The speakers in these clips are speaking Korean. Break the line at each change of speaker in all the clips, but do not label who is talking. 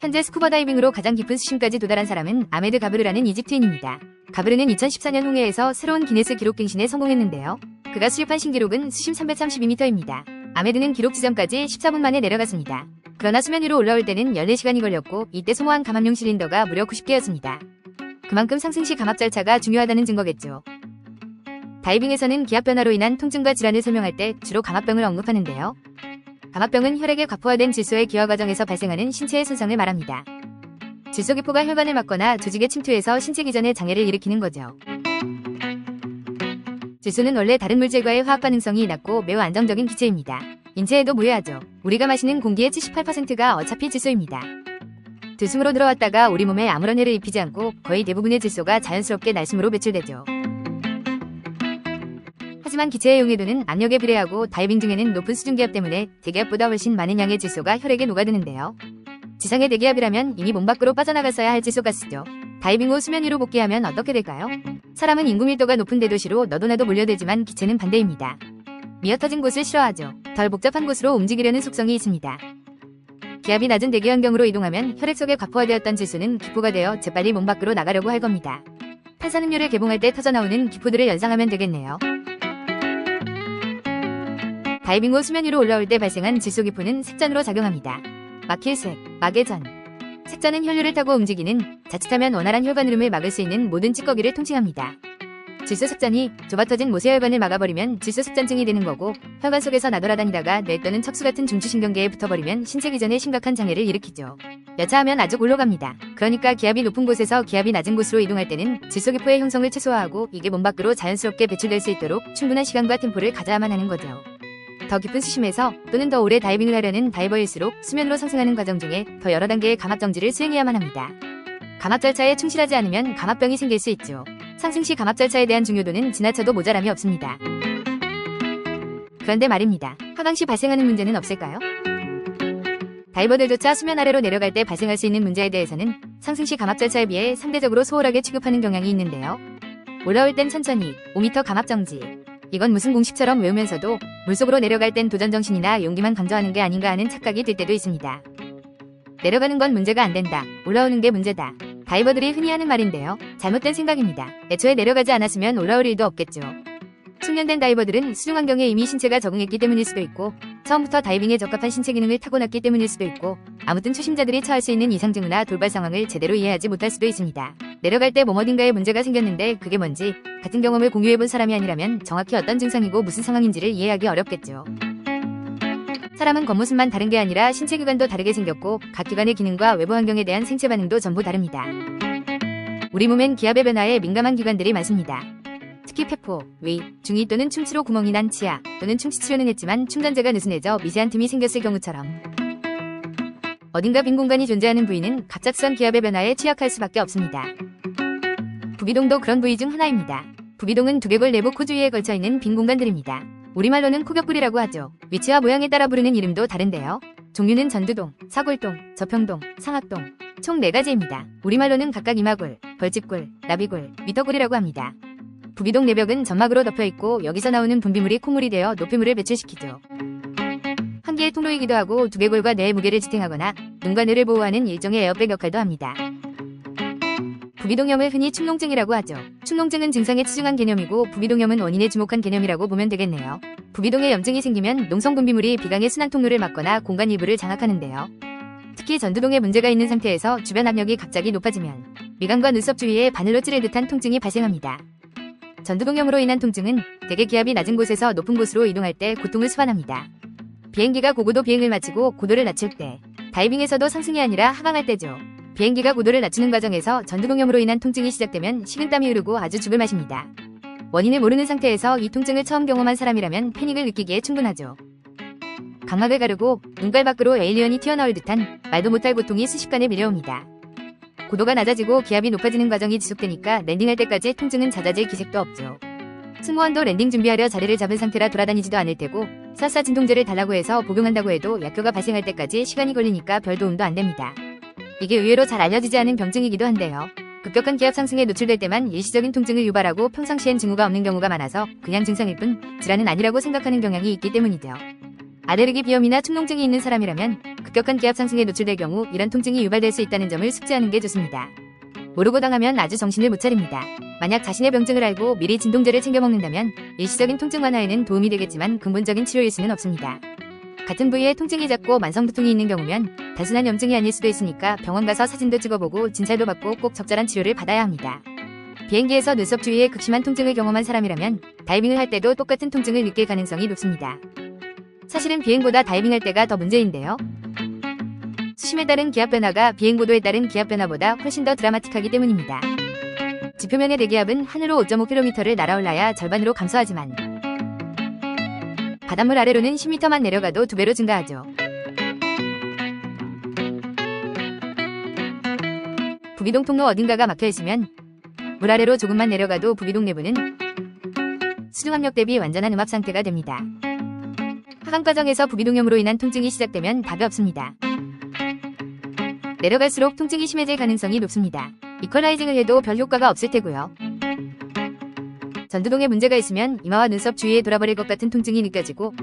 현재 스쿠버 다이빙으로 가장 깊은 수심까지 도달한 사람은 아메드 가브르라는 이집트인입니다. 가브르는 2014년 홍해에서 새로운 기네스 기록 갱신에 성공했는데요. 그가 수립한 신기록은 수심 332m입니다. 아메드는 기록 지점까지 14분 만에 내려갔습니다. 그러나 수면 위로 올라올 때는 14시간이 걸렸고 이때 소모한 감압용 실린더가 무려 90개였습니다. 그만큼 상승 시 감압 절차가 중요하다는 증거겠죠. 다이빙에서는 기압 변화로 인한 통증과 질환을 설명할 때 주로 감압병을 언급하는데요. 감압병은 혈액의 과포화된 질소의 기화 과정에서 발생하는 신체의 손상을 말합니다. 질소 기포가 혈관을 막거나 조직에 침투해서 신체 기전에 장애를 일으키는 거죠. 질소는 원래 다른 물질과의 화학 반응성이 낮고 매우 안정적인 기체입니다. 인체에도 무해하죠. 우리가 마시는 공기의 78%가 어차피 질소입니다. 들숨으로 들어왔다가 우리 몸에 아무런 해를 입히지 않고 거의 대부분의 질소가 자연스럽게 날숨으로 배출되죠. 하지만 기체의 용해도는 압력에 비례하고 다이빙 중에는 높은 수중 기압 때문에 대기압보다 훨씬 많은 양의 질소가 혈액에 녹아드는데요. 지상의 대기압이라면 이미 몸 밖으로 빠져나갔어야 할 질소가스죠. 다이빙 후 수면 위로 복귀하면 어떻게 될까요? 사람은 인구 밀도가 높은 대도시로 너도나도 몰려들지만 기체는 반대입니다. 미어터진 곳을 싫어하죠. 덜 복잡한 곳으로 움직이려는 속성이 있습니다. 기압이 낮은 대기 환경으로 이동하면 혈액 속에 과포화되었던 질소는 기포가 되어 재빨리 몸 밖으로 나가려고 할 겁니다. 탄산음료를 개봉할 때 터져나오는 기포들을 연상하면 되겠네요. 다이빙 후 수면 위로 올라올 때 발생한 질소 기포는 색전으로 작용합니다. 막힐색, 막외전. 색전은 혈류를 타고 움직이는, 자칫하면 원활한 혈관 흐름을 막을 수 있는 모든 찌꺼기를 통칭합니다. 질소 색전이 좁아터진 모세혈관을 막아버리면 질소 색전증이 되는 거고, 혈관 속에서 나돌아다니다가 뇌 또는 척수 같은 중추신경계에 붙어버리면 신체 기전에 심각한 장애를 일으키죠. 여차하면 아주 골로 갑니다. 그러니까 기압이 높은 곳에서 기압이 낮은 곳으로 이동할 때는 질소 기포의 형성을 최소화하고 이게 몸 밖으로 자연스럽게 배출될 수 있도록 충분한 시간과 템포를 가져야만 하는 거죠. 더 깊은 수심에서 또는 더 오래 다이빙을 하려는 다이버일수록 수면으로 상승하는 과정 중에 더 여러 단계의 감압 정지를 수행해야만 합니다. 감압 절차에 충실하지 않으면 감압병이 생길 수 있죠. 상승 시 감압 절차에 대한 중요도는 지나쳐도 모자람이 없습니다. 그런데 말입니다. 하강 시 발생하는 문제는 없을까요? 다이버들조차 수면 아래로 내려갈 때 발생할 수 있는 문제에 대해서는 상승 시 감압 절차에 비해 상대적으로 소홀하게 취급하는 경향이 있는데요. 올라올 땐 천천히 5m 감압 정지. 이건 무슨 공식처럼 외우면서도 물속으로 내려갈 땐 도전정신이나 용기만 강조하는 게 아닌가 하는 착각이 들 때도 있습니다. 내려가는 건 문제가 안 된다. 올라오는 게 문제다. 다이버들이 흔히 하는 말인데요. 잘못된 생각입니다. 애초에 내려가지 않았으면 올라올 일도 없겠죠. 숙련된 다이버들은 수중 환경에 이미 신체가 적응했기 때문일 수도 있고 처음부터 다이빙에 적합한 신체 기능을 타고났기 때문일 수도 있고 아무튼 초심자들이 처할 수 있는 이상 징후나 돌발 상황을 제대로 이해하지 못할 수도 있습니다. 내려갈 때 어딘가에 문제가 생겼는데 그게 뭔지 같은 경험을 공유해본 사람이 아니라면 정확히 어떤 증상이고 무슨 상황인지를 이해하기 어렵겠죠. 사람은 겉모습만 다른 게 아니라 신체 기관도 다르게 생겼고 각 기관의 기능과 외부 환경에 대한 생체 반응도 전부 다릅니다. 우리 몸엔 기압의 변화에 민감한 기관들이 많습니다. 특히 폐포, 위, 중이 또는 충치로 구멍이 난 치아 또는 충치치료는 했지만 충전재가 느슨해져 미세한 틈이 생겼을 경우처럼 어딘가 빈 공간이 존재하는 부위는 갑작스런 기압의 변화에 취약할 수밖에 없습니다. 부비동도 그런 부위 중 하나입니다. 부비동은 두개골 내부 코 주위에 걸쳐있는 빈 공간들입니다. 우리말로는 코격골이라고 하죠. 위치와 모양에 따라 부르는 이름도 다른데요. 종류는 전두동, 사골동, 저평동, 상악동 총 4가지입니다. 우리말로는 각각 이마골, 벌집골, 나비골, 위터골이라고 합니다. 부비동 내벽은 점막으로 덮여있고 여기서 나오는 분비물이 콧물이 되어 노폐물을 배출시키죠. 한 개의 통로이기도 하고 두개골과 뇌의 무게를 지탱하거나 눈과 뇌를 보호하는 일종의 에어백 역할도 합니다. 부비동염을 흔히 축농증이라고 하죠. 축농증은 증상의 치중한 개념이고 부비동염은 원인에 주목한 개념이라고 보면 되겠네요. 부비동에 염증이 생기면 농성 분비물이 비강의 순환 통로를 막거나 공간 일부를 장악하는데요. 특히 전두동에 문제가 있는 상태에서 주변 압력이 갑자기 높아지면 미간과 눈썹 주위에 바늘로 찌를 듯한 통증이 발생합니다. 전두동염으로 인한 통증은 대개 기압이 낮은 곳에서 높은 곳으로 이동할 때 고통을 수반합니다. 비행기가 고고도 비행을 마치고 고도를 낮출 때, 다이빙에서도 상승이 아니라 하강할 때죠. 비행기가 고도를 낮추는 과정에서 전두동염으로 인한 통증이 시작되면 식은땀이 흐르고 아주 죽을 맛입니다. 원인을 모르는 상태에서 이 통증을 처음 경험한 사람이라면 패닉을 느끼기에 충분하죠. 각막을 가르고 눈깔 밖으로 에일리언이 튀어나올 듯한 말도 못할 고통이 순식간에 밀려옵니다. 고도가 낮아지고 기압이 높아지는 과정이 지속되니까 랜딩할 때까지 통증은 잦아질 기색도 없죠. 승무원도 랜딩 준비하려 자리를 잡은 상태라 돌아다니지도 않을 테고 설사 진통제를 달라고 해서 복용한다고 해도 약효가 발생할 때까지 시간이 걸리니까 별 도움도 안 됩니다. 이게 의외로 잘 알려지지 않은 병증이기도 한데요. 급격한 기압 상승에 노출될 때만 일시적인 통증을 유발하고 평상시엔 징후가 없는 경우가 많아서 그냥 증상일 뿐 질환은 아니라고 생각하는 경향이 있기 때문이죠. 알레르기 비염이나 축농증이 있는 사람이라면 급격한 기압 상승에 노출될 경우 이런 통증이 유발될 수 있다는 점을 숙지하는 게 좋습니다. 모르고 당하면 아주 정신을 못 차립니다. 만약 자신의 병증을 알고 미리 진통제를 챙겨 먹는다면 일시적인 통증 완화에는 도움이 되겠지만 근본적인 치료일 수는 없습니다. 같은 부위에 통증이 잦고 만성두통이 있는 경우면 단순한 염증이 아닐 수도 있으니까 병원 가서 사진도 찍어보고 진찰도 받고 꼭 적절한 치료를 받아야 합니다. 비행기에서 눈썹 주위에 극심한 통증을 경험한 사람이라면 다이빙을 할 때도 똑같은 통증을 느낄 가능성이 높습니다. 사실은 비행보다 다이빙할 때가 더 문제인데요. 수심에 따른 기압 변화가 비행고도에 따른 기압 변화보다 훨씬 더 드라마틱하기 때문입니다. 지표면의 대기압은 하늘로 5.5km를 날아올라야 절반으로 감소하지만 바닷물 아래로는 10m만 내려가도 2배로 증가하죠. 부비동 통로 어딘가가 막혀있으면 물 아래로 조금만 내려가도 부비동 내부는 수중 압력 대비 완전한 음압 상태가 됩니다. 하강 과정에서 부비동염으로 인한 통증이 시작되면 답이 없습니다. 내려갈수록 통증이 심해질 가능성이 높습니다. 이퀄라이징을 해도 별 효과가 없을 테고요. 전두동에 문제가 있으면 이마와 눈썹 주위에 돌아버릴 것 같은 통증이 느껴지고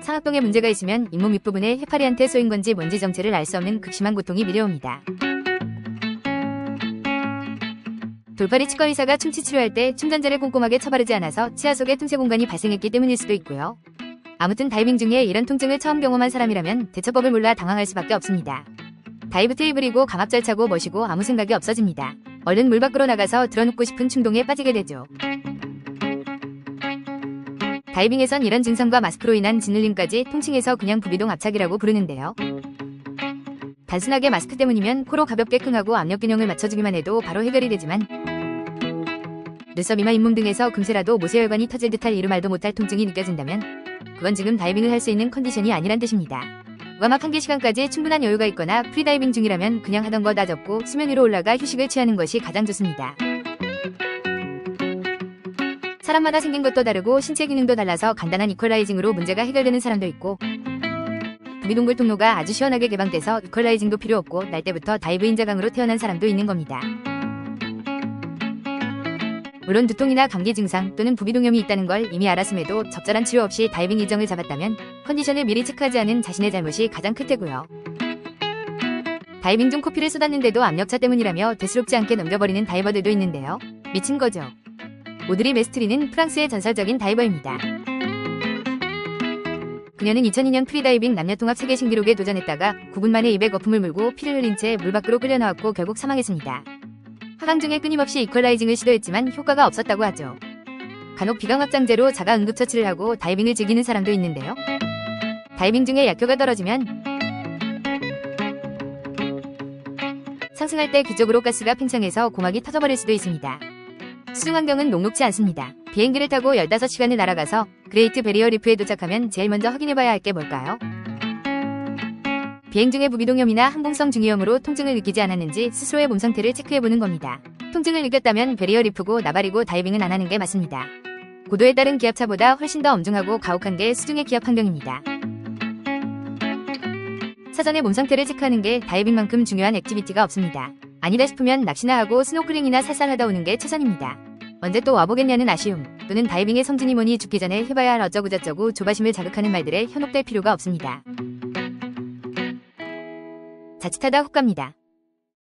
상악동에 문제가 있으면 잇몸 윗부분에 해파리한테 쏘인 건지 뭔지 정체를 알 수 없는 극심한 고통이 밀려옵니다. 돌팔이 치과의사가 충치 치료할 때 충전재를 꼼꼼하게 처바르지 않아서 치아 속에 틈새 공간이 발생했기 때문일 수도 있고요. 아무튼 다이빙 중에 이런 통증을 처음 경험한 사람이라면 대처법을 몰라 당황할 수밖에 없습니다. 다이브 테이블이고 감압 절차고 멋이고 아무 생각이 없어집니다. 얼른 물 밖으로 나가서 드러눕고 싶은 충동에 빠지게 되죠. 다이빙에선 이런 증상과 마스크로 인한 짓눌림까지 통칭해서 그냥 부비동 압착이라고 부르는데요. 단순하게 마스크 때문이면 코로 가볍게 킁하고 압력 균형을 맞춰주기만 해도 바로 해결이 되지만 눈썹, 이마, 잇몸 등에서 금세라도 모세혈관이 터질 듯할 이루 말도 못할 통증이 느껴진다면 그건 지금 다이빙을 할 수 있는 컨디션이 아니란 뜻입니다. 무감압 한개 시간까지 충분한 여유가 있거나 프리다이빙 중이라면 그냥 하던 거 다 접고 수면 위로 올라가 휴식을 취하는 것이 가장 좋습니다. 사람마다 생긴 것도 다르고 신체 기능도 달라서 간단한 이퀄라이징으로 문제가 해결되는 사람도 있고 부비동굴 통로가 아주 시원하게 개방돼서 이퀄라이징도 필요 없고 날 때부터 다이브 인자강으로 태어난 사람도 있는 겁니다. 물론 두통이나 감기 증상 또는 부비동염이 있다는 걸 이미 알았음에도 적절한 치료 없이 다이빙 일정을 잡았다면 컨디션을 미리 체크하지 않은 자신의 잘못이 가장 클 테고요. 다이빙 중 코피를 쏟았는데도 압력차 때문이라며 대수롭지 않게 넘겨버리는 다이버들도 있는데요. 미친 거죠. 오드리 메스트리는 프랑스의 전설적인 다이버입니다. 그녀는 2002년 프리다이빙 남녀통합 세계 신기록에 도전했다가 9분 만에 입에 거품을 물고 피를 흘린 채 물 밖으로 끌려나왔고 결국 사망했습니다. 하강 중에 끊임없이 이퀄라이징을 시도했지만 효과가 없었다고 하죠. 간혹 비강 확장제로 자가 응급처치를 하고 다이빙을 즐기는 사람도 있는데요. 다이빙 중에 약효가 떨어지면 상승할 때 귀쪽으로 가스가 팽창해서 고막이 터져버릴 수도 있습니다. 수중 환경은 녹록지 않습니다. 비행기를 타고 15시간을 날아가서 그레이트 베리어 리프에 도착하면 제일 먼저 확인해봐야 할 게 뭘까요? 비행 중에 부비동염이나 항공성 중이염으로 통증을 느끼지 않았는지 스스로의 몸 상태를 체크해보는 겁니다. 통증을 느꼈다면 베리어 리프고 나발이고 다이빙은 안 하는 게 맞습니다. 고도에 따른 기압차보다 훨씬 더 엄중하고 가혹한 게 수중의 기압 환경입니다. 사전에 몸 상태를 체크하는 게 다이빙만큼 중요한 액티비티가 없습니다. 아니다 싶으면 낚시나 하고 스노클링이나 살살 하다 오는 게 최선입니다. 언제 또 와보겠냐는 아쉬움 또는 다이빙의 성진이 뭐니 죽기 전에 해봐야 할 어쩌고저쩌고 조바심을 자극하는 말들에 현혹될 필요가 없습니다. 자칫하다 훅 갑니다.